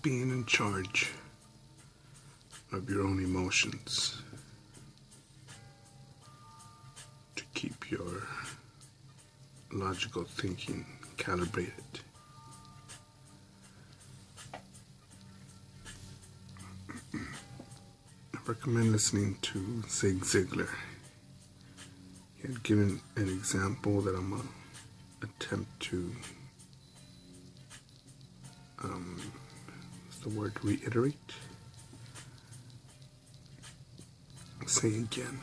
being in charge of your own emotions to keep your logical thinking calibrated. I recommend listening to Zig Ziglar. He had given an example that I'm going to attempt to what's the word, reiterate? Say again.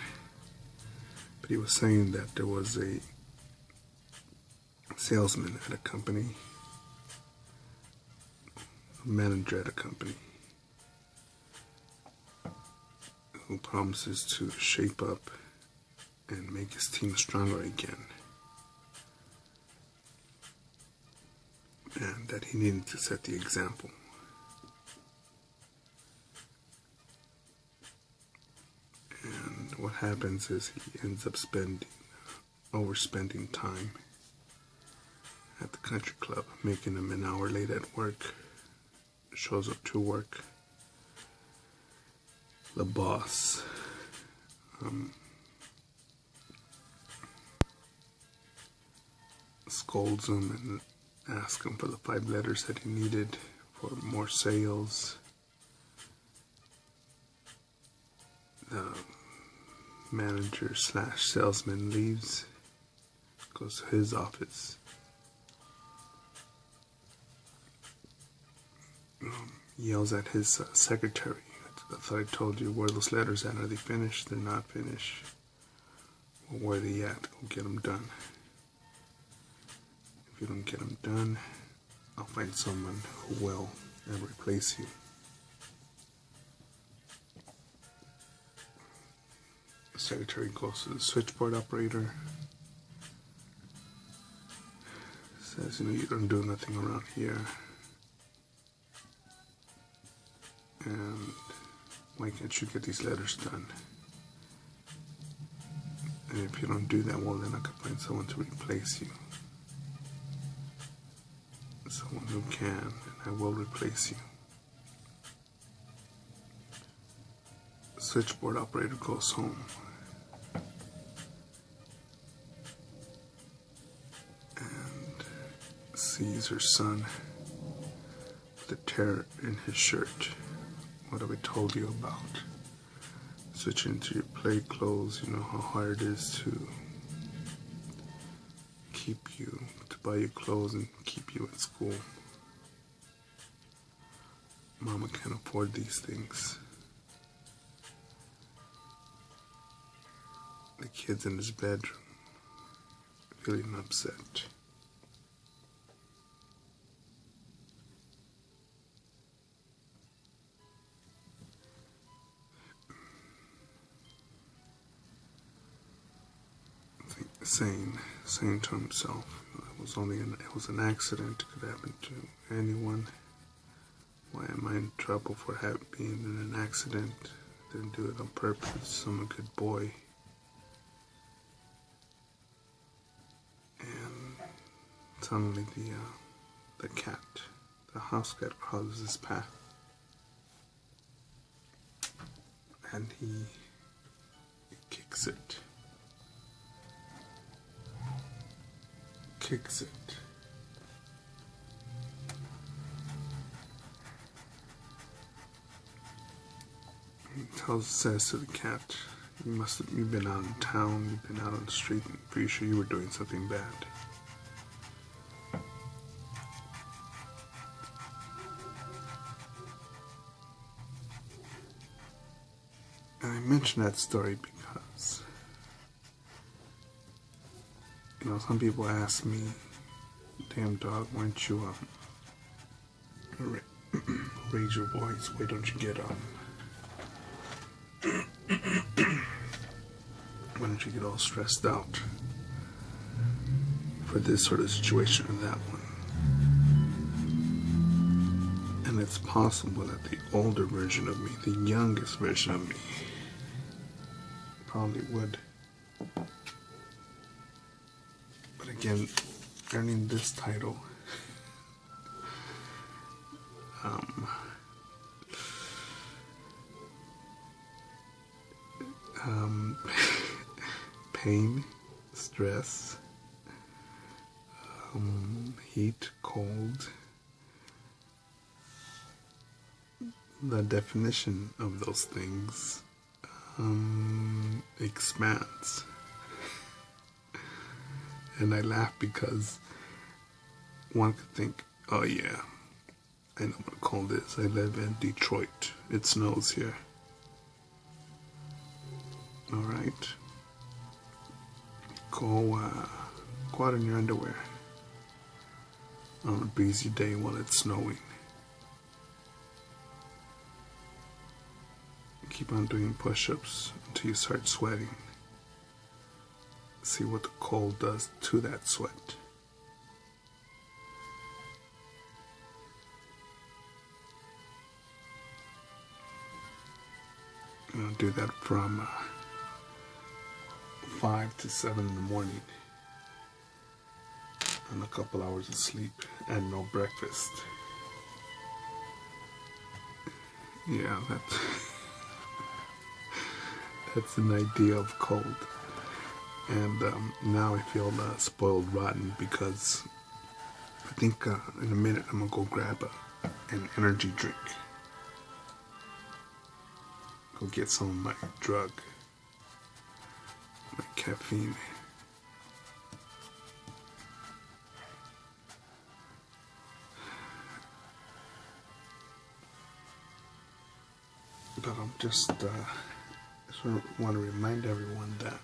But he was saying that there was a salesman at a company, a manager at a company, who promises to shape up and make his team stronger again. And that he needed to set the example. And what happens is he ends up overspending time at the country club, making him an hour late at work, shows up to work. The boss scolds him and asks him for the 5 letters that he needed for more sales. The manager / salesman leaves, goes to his office, yells at his secretary, "I thought I told you where those letters at. Are they finished? They're not finished. Well, where are they at? Go get them done. If you don't get them done, I'll find someone who will and replace you." The secretary goes to the switchboard operator, says, "You don't do nothing around here. And why can't you get these letters done? And if you don't do that, well, then I could find someone to replace you. Someone who can, and I will replace you." The switchboard operator goes home and sees her son with a tear in his shirt. "What have I told you about? Switching into your play clothes, you know how hard it is to keep you, to buy you clothes and keep you in school. Mama can't afford these things." The kid's in his bedroom, feeling upset. Saying to himself, it was an accident. It could happen to anyone. Why am I in trouble for being in an accident? Didn't do it on purpose. I'm a good boy. And suddenly the cat, the house cat, crosses his path, and he kicks it. He says to the cat, "You've been out in town, you've been out on the street, and I'm pretty sure you were doing something bad." And I mention that story because, some people ask me, "Damn dog, why don't you raise your voice? Why don't you get why don't you get all stressed out for this sort of situation or that one?" And it's possible that the older version of me, the youngest version of me, probably would. But again, earning this title um, pain, stress, heat, cold. The definition of those things expands. And I laugh because one could think, oh yeah, I know what cold is. I live in Detroit. It snows here. Alright. Go out in your underwear on a breezy day while it's snowing. Keep on doing push-ups until you start sweating. See what the cold does to that sweat. And I'll do that from 5 to 7 in the morning. And a couple hours of sleep and no breakfast. Yeah, that's an idea of cold. And now I feel spoiled rotten because I think in a minute I'm gonna go grab an energy drink. Go get some of my drug, my caffeine. But I'm just want to remind everyone that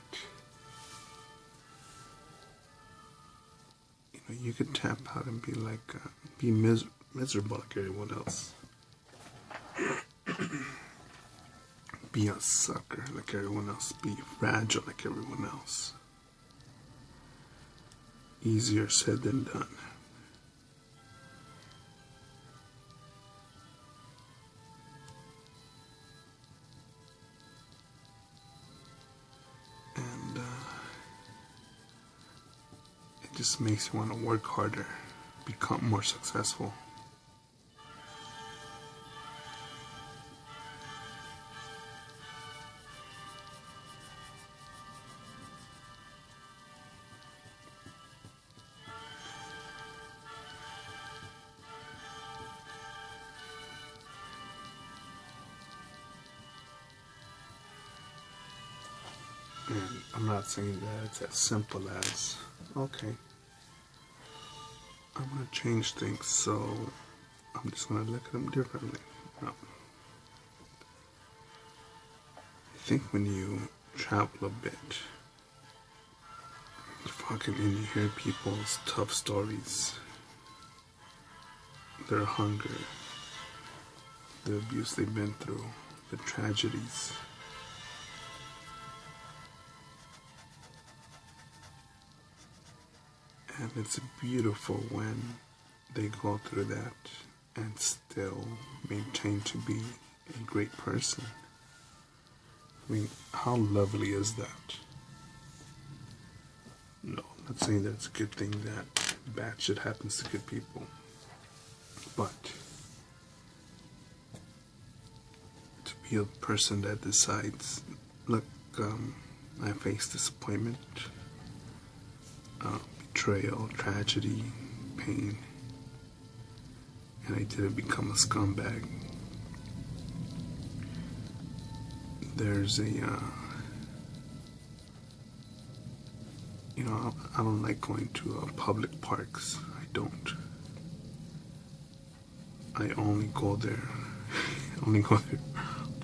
you could tap out and be like, be miserable like everyone else. Be a sucker like everyone else. Be fragile like everyone else. Easier said than done. And it just makes you want to work harder, become more successful. And I'm not saying that it's as simple as, okay, I'm going to change things, so I'm just going to look at them differently. No. I think when you travel a bit, and you hear people's tough stories, their hunger, the abuse they've been through, the tragedies. And it's beautiful when they go through that and still maintain to be a great person. I mean, how lovely is that? No, I'm not saying that it's a good thing that bad shit happens to good people. But to be a person that decides, look, I face disappointment, betrayal, tragedy, pain, and I didn't become a scumbag. There's a, I don't like going to public parks. I don't. I only go there for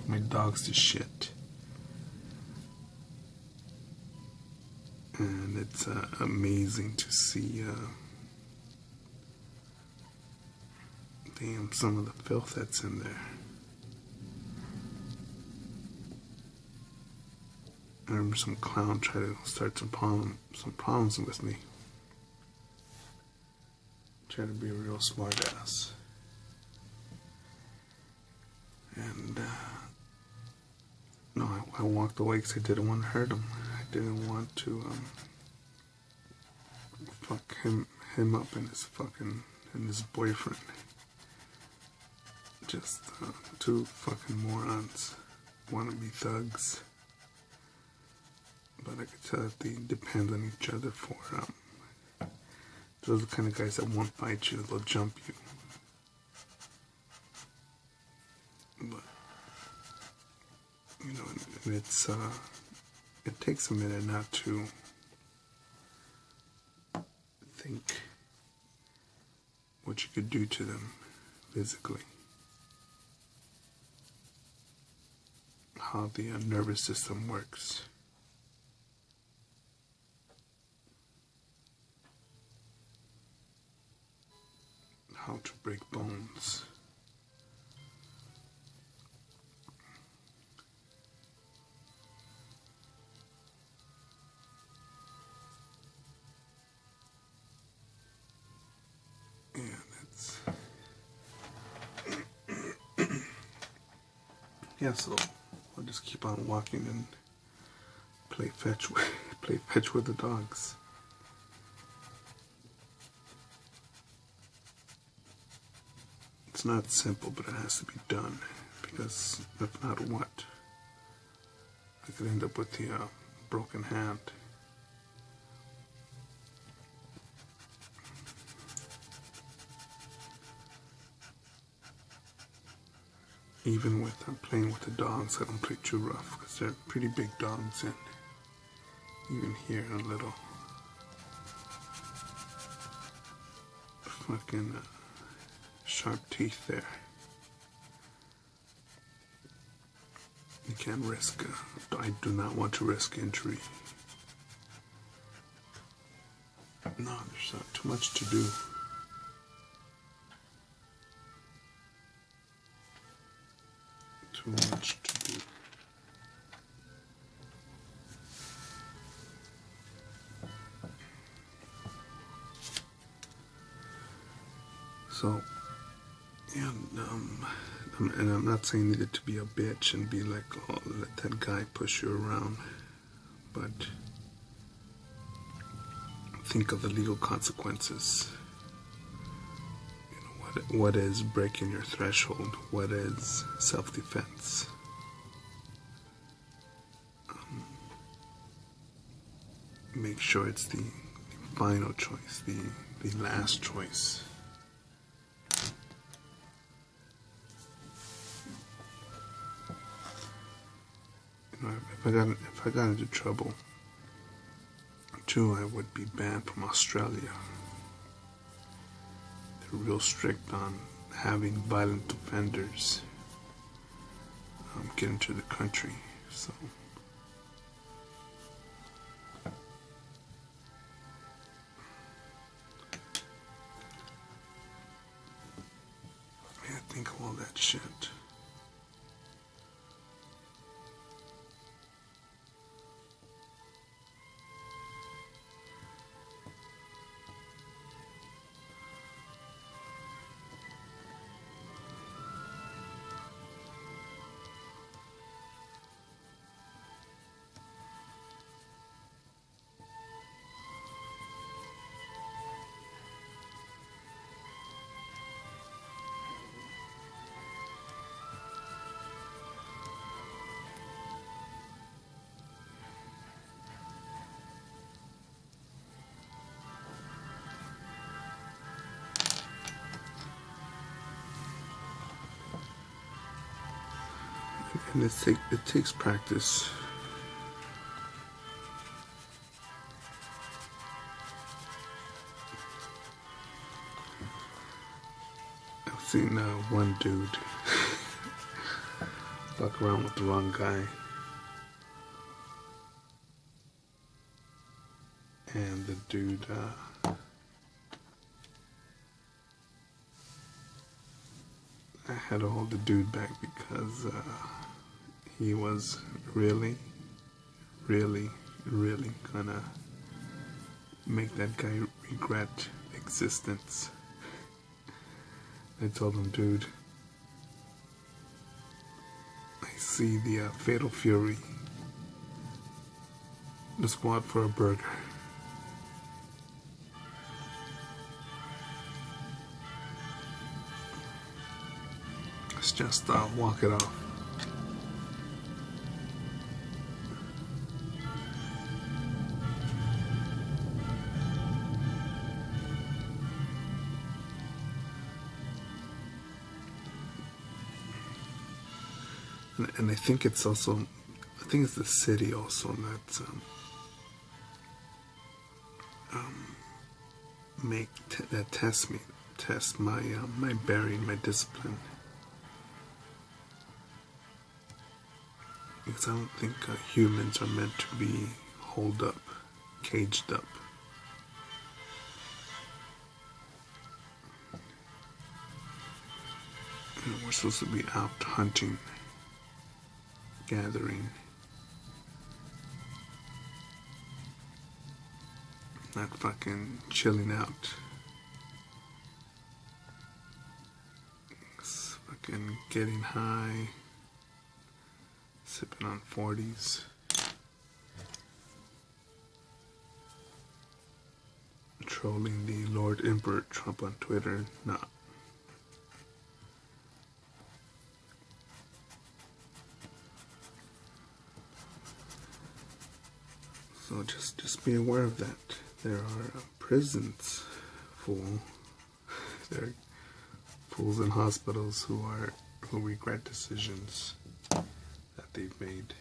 my dogs to shit. And it's amazing to see some of the filth that's in there. I remember some clown tried to start some problems with me. Tried to be a real smart ass. And no, I walked away because I didn't want to hurt him. I didn't want to fuck him up and his boyfriend. Just two fucking morons, wannabe thugs. but I could tell that they depend on each other for, those are the kind of guys that won't bite you, they'll jump you. But, you know, and it's, it takes a minute not to think what you could do to them physically. How the nervous system works. How to break bones. Yeah, that's yeah, so I'll just keep on walking and play fetch with the dogs. It's not simple, but it has to be done, because if not, what? I could end up with the broken hand. Even with playing with the dogs, I don't play too rough, because they're pretty big dogs, and even here a little fucking sharp teeth there. You can't risk, I do not want to risk injury. No, there's not too much to do. Too much to do. So, yeah, and I'm not saying needed to be a bitch and be like, oh, let that guy push you around, but think of the legal consequences. You know, what is breaking your threshold? What is self-defense? Make sure it's the final choice, the last choice. You know, if I got into trouble, too, I would be banned from Australia. They're real strict on having violent offenders get into the country, so. Yeah, think of all that shit. And it takes practice. I've seen one dude fuck around with the wrong guy, and the dude I had to hold the dude back because he was really gonna make that guy regret existence. I told him, dude, I see the fatal fury. Let's go out for a burger. Let's just walk it off. And I think it's also, I think it's the city also that's that test my my bearing, my discipline. Because I don't think humans are meant to be holed up, caged up. You know, we're supposed to be out hunting, gathering, not fucking chilling out. It's fucking getting high, sipping on 40s, trolling the Lord Emperor Trump on Twitter. Nah. So just be aware of that. There are prisons full. There are fools in hospitals who regret decisions that they've made.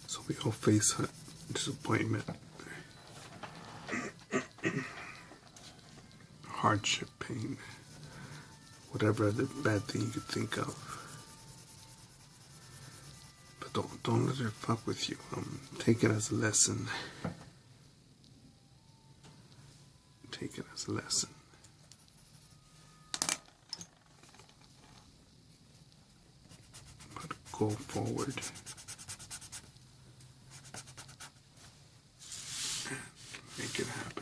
So we all face disappointment, hardship, pain, whatever other bad thing you could think of. But don't let it fuck with you. Take it as a lesson. Take it as a lesson. But go forward. Make it happen.